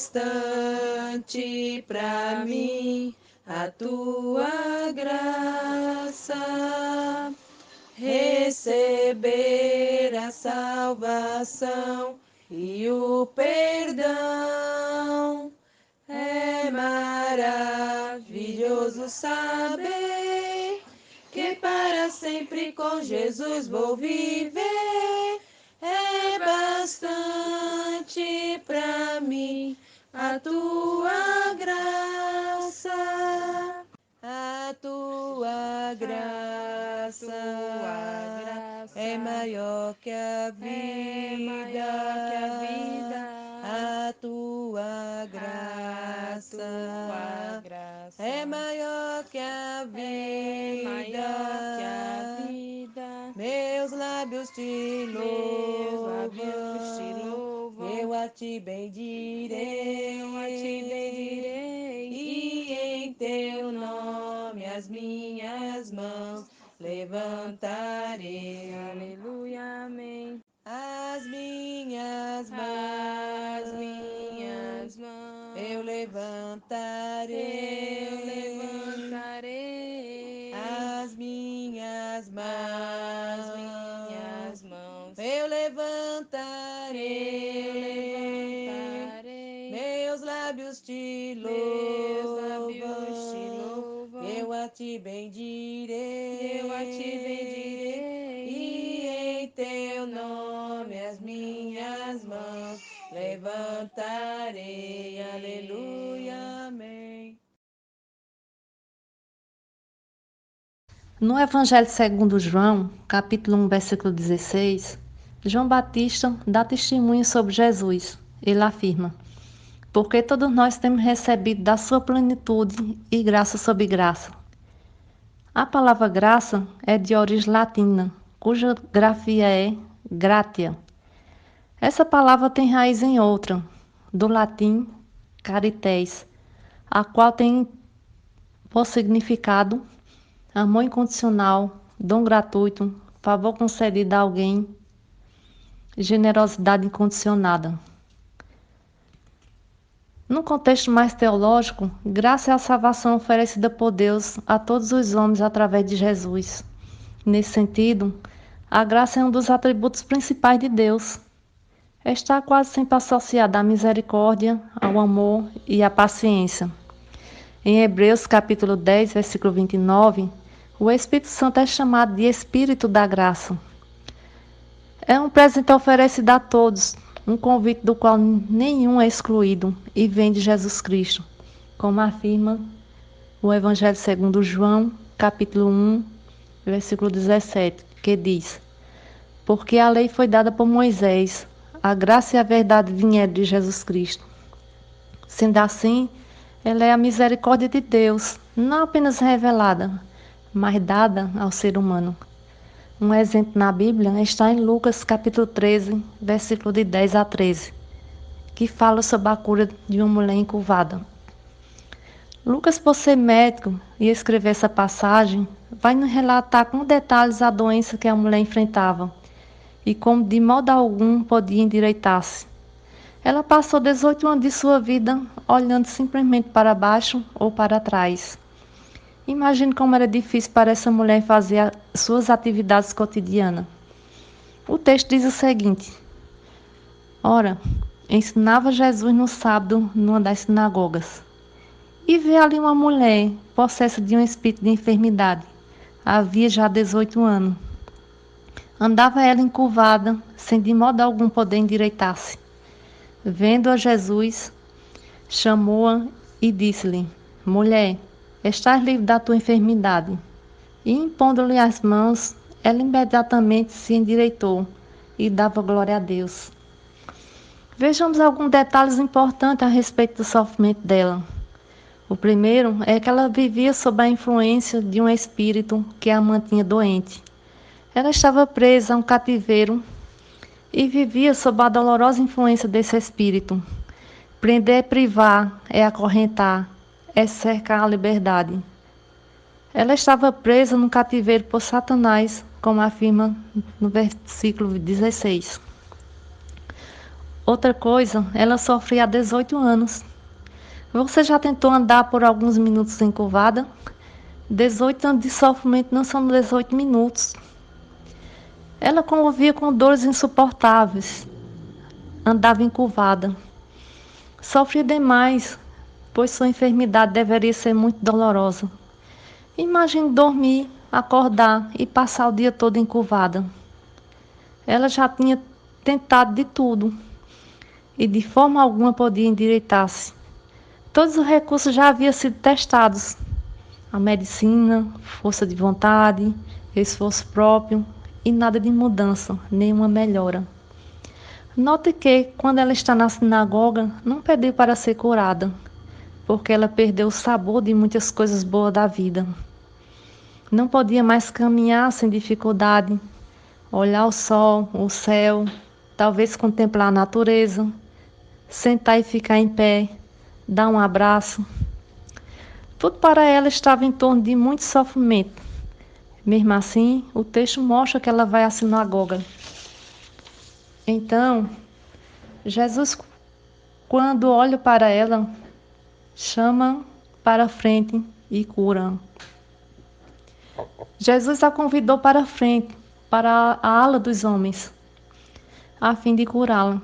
bastante pra mim a tua graça, receber a salvação e o perdão. É maravilhoso saber que para sempre com Jesus vou viver. É bastante pra mim a tua graça, a tua graça é maior que a vida, a tua graça é maior que a vida. Meus lábios te louvam, eu a ti bendirei, e em teu nome as minhas mãos levantarei. Aleluia, amém. As minhas mãos eu levantarei. As minhas mãos eu levantarei. Meus lábios te louvam, eu a ti bendirei, e em teu nome as minhas mãos levantarei. Aleluia, amém. No Evangelho segundo João, capítulo 1, versículo 16, João Batista dá testemunho sobre Jesus. Ele afirma: porque todos nós temos recebido da sua plenitude e graça sobre graça. A palavra graça é de origem latina, cuja grafia é gratia. Essa palavra tem raiz em outra, do latim caritas, a qual tem por significado amor incondicional, dom gratuito, favor concedido a alguém, generosidade incondicionada. No contexto mais teológico, graça é a salvação oferecida por Deus a todos os homens através de Jesus. Nesse sentido, a graça é um dos atributos principais de Deus. Está quase sempre associada à misericórdia, ao amor e à paciência. Em Hebreus capítulo 10, versículo 29, o Espírito Santo é chamado de Espírito da Graça. É um presente oferecido a todos, um convite do qual nenhum é excluído e vem de Jesus Cristo, como afirma o Evangelho segundo João, capítulo 1, versículo 17, que diz: porque a lei foi dada por Moisés, a graça e a verdade vieram de Jesus Cristo. Sendo assim, ela é a misericórdia de Deus, não apenas revelada, mas dada ao ser humano. Um exemplo na Bíblia está em Lucas capítulo 13, versículo de 10 a 13, que fala sobre a cura de uma mulher encurvada. Lucas, por ser médico e escrever essa passagem, vai nos relatar com detalhes a doença que a mulher enfrentava e como de modo algum podia endireitar-se. Ela passou 18 anos de sua vida olhando simplesmente para baixo ou para trás. Imagine como era difícil para essa mulher fazer suas atividades cotidianas. O texto diz o seguinte: ora, ensinava Jesus no sábado numa das sinagogas. E vê ali uma mulher possessa de um espírito de enfermidade. Havia já 18 anos. Andava ela encurvada, sem de modo algum poder endireitar-se. Vendo-a Jesus, chamou-a e disse-lhe: mulher, estás livre da tua enfermidade. E impondo-lhe as mãos, ela imediatamente se endireitou e dava glória a Deus. Vejamos alguns detalhes importantes a respeito do sofrimento dela. O primeiro é que ela vivia sob a influência de um espírito que a mantinha doente. Ela estava presa a um cativeiro e vivia sob a dolorosa influência desse espírito. Prender é privar, é acorrentar, é cercar a liberdade. Ela estava presa no cativeiro por Satanás, como afirma no versículo 16. Outra coisa, ela sofre há 18 anos. Você já tentou andar por alguns minutos encurvada? 18 anos de sofrimento não são 18 minutos. Ela convivia com dores insuportáveis, andava encurvada. Sofria demais, pois sua enfermidade deveria ser muito dolorosa. Imagine dormir, acordar e passar o dia todo encurvada. Ela já tinha tentado de tudo e de forma alguma podia endireitar-se. Todos os recursos já haviam sido testados. A medicina, força de vontade, esforço próprio e nada de mudança, nenhuma melhora. Note que, quando ela está na sinagoga, não pediu para ser curada, porque ela perdeu o sabor de muitas coisas boas da vida. Não podia mais caminhar sem dificuldade, olhar o sol, o céu, talvez contemplar a natureza, sentar e ficar em pé, dar um abraço. Tudo para ela estava em torno de muito sofrimento. Mesmo assim, o texto mostra que ela vai à sinagoga. Então, Jesus, quando olha para ela, chama para frente e cura. Jesus a convidou para frente, para a ala dos homens, a fim de curá-la.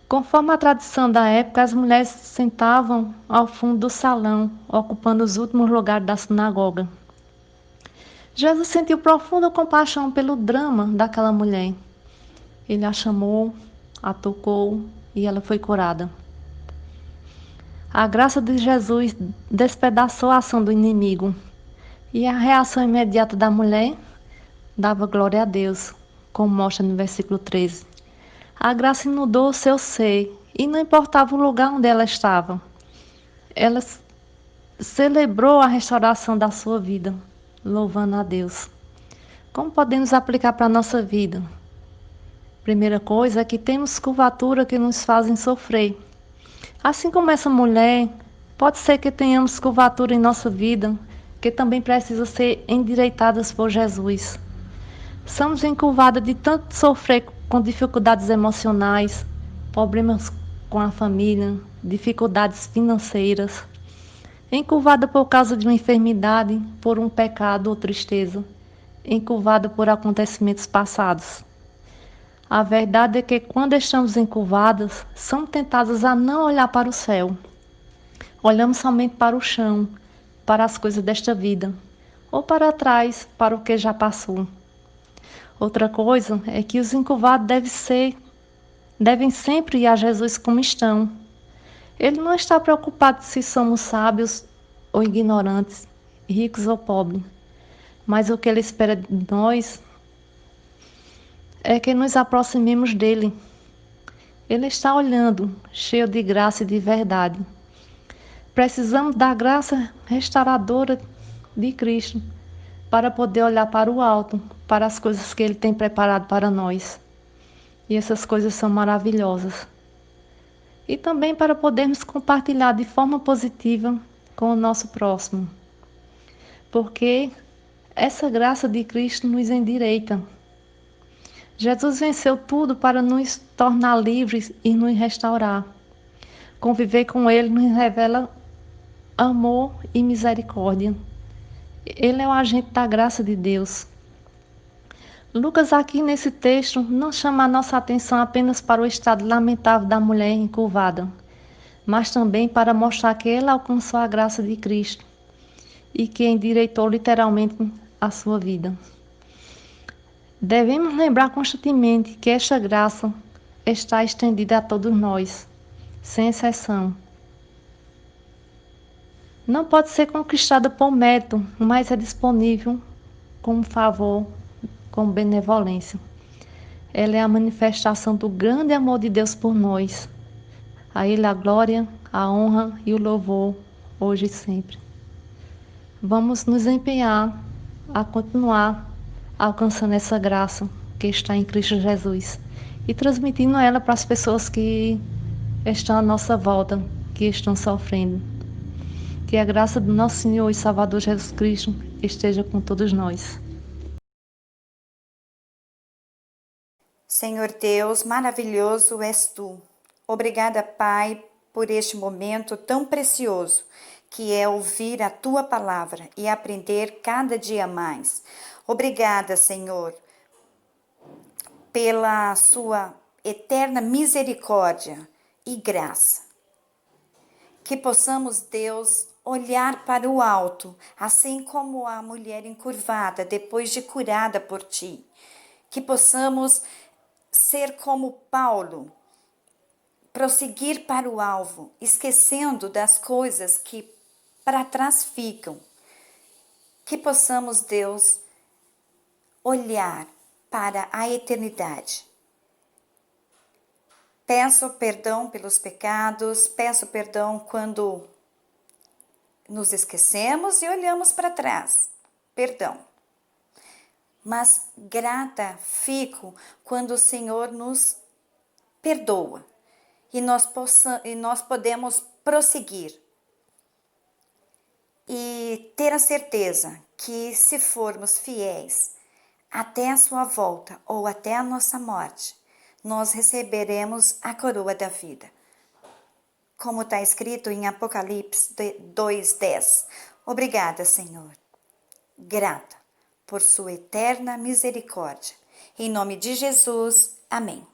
Conforme a tradição da época, as mulheres se sentavam ao fundo do salão, ocupando os últimos lugares da sinagoga. Jesus sentiu profunda compaixão pelo drama daquela mulher. Ele a chamou, a tocou e ela foi curada. A graça de Jesus despedaçou a ação do inimigo. E a reação imediata da mulher dava glória a Deus, como mostra no versículo 13. A graça inundou o seu ser e não importava o lugar onde ela estava. Ela celebrou a restauração da sua vida, louvando a Deus. Como podemos aplicar para a nossa vida? Primeira coisa é que temos curvatura que nos fazem sofrer. Assim como essa mulher, pode ser que tenhamos curvatura em nossa vida, que também precisa ser endireitadas por Jesus. Somos encurvadas de tanto sofrer com dificuldades emocionais, problemas com a família, dificuldades financeiras, encurvada por causa de uma enfermidade, por um pecado ou tristeza, encurvada por acontecimentos passados. A verdade é que quando estamos encurvadas, somos tentadas a não olhar para o céu. Olhamos somente para o chão, para as coisas desta vida, ou para trás, para o que já passou. Outra coisa é que os encurvados devem sempre ir a Jesus como estão. Ele não está preocupado se somos sábios ou ignorantes, ricos ou pobres, mas o que ele espera de nós é que nos aproximemos dele. Ele está olhando, cheio de graça e de verdade. Precisamos da graça restauradora de Cristo para poder olhar para o alto, para as coisas que Ele tem preparado para nós. E essas coisas são maravilhosas. E também para podermos compartilhar de forma positiva com o nosso próximo. Porque essa graça de Cristo nos endireita. Jesus venceu tudo para nos tornar livres e nos restaurar. Conviver com Ele nos revela amor e misericórdia. Ele é o agente da graça de Deus. Lucas aqui nesse texto não chama a nossa atenção apenas para o estado lamentável da mulher encurvada, mas também para mostrar que ela alcançou a graça de Cristo e que endireitou literalmente a sua vida. Devemos lembrar constantemente que esta graça está estendida a todos nós, sem exceção. Não pode ser conquistada por mérito, mas é disponível como favor, com benevolência. Ela é a manifestação do grande amor de Deus por nós. A Ele a glória, a honra e o louvor, hoje e sempre. Vamos nos empenhar a continuar alcançando essa graça que está em Cristo Jesus e transmitindo ela para as pessoas que estão à nossa volta, que estão sofrendo. Que a graça do nosso Senhor e Salvador Jesus Cristo esteja com todos nós. Senhor Deus, maravilhoso és tu. Obrigada, Pai, por este momento tão precioso, que é ouvir a Tua palavra e aprender cada dia mais. Obrigada, Senhor, pela Sua eterna misericórdia e graça. Que possamos, Deus, olhar para o alto, assim como a mulher encurvada, depois de curada por Ti. Que possamos ser como Paulo, prosseguir para o alvo, esquecendo das coisas que para trás ficam. Que possamos, Deus, olhar para a eternidade. Peço perdão pelos pecados, peço perdão quando nos esquecemos e olhamos para trás. Perdão. Mas grata fico quando o Senhor nos perdoa e nós podemos prosseguir e ter a certeza que, se formos fiéis até a sua volta ou até a nossa morte, nós receberemos a coroa da vida. Como está escrito em Apocalipse 2:10. Obrigada, Senhor. Grata por sua eterna misericórdia. Em nome de Jesus, amém.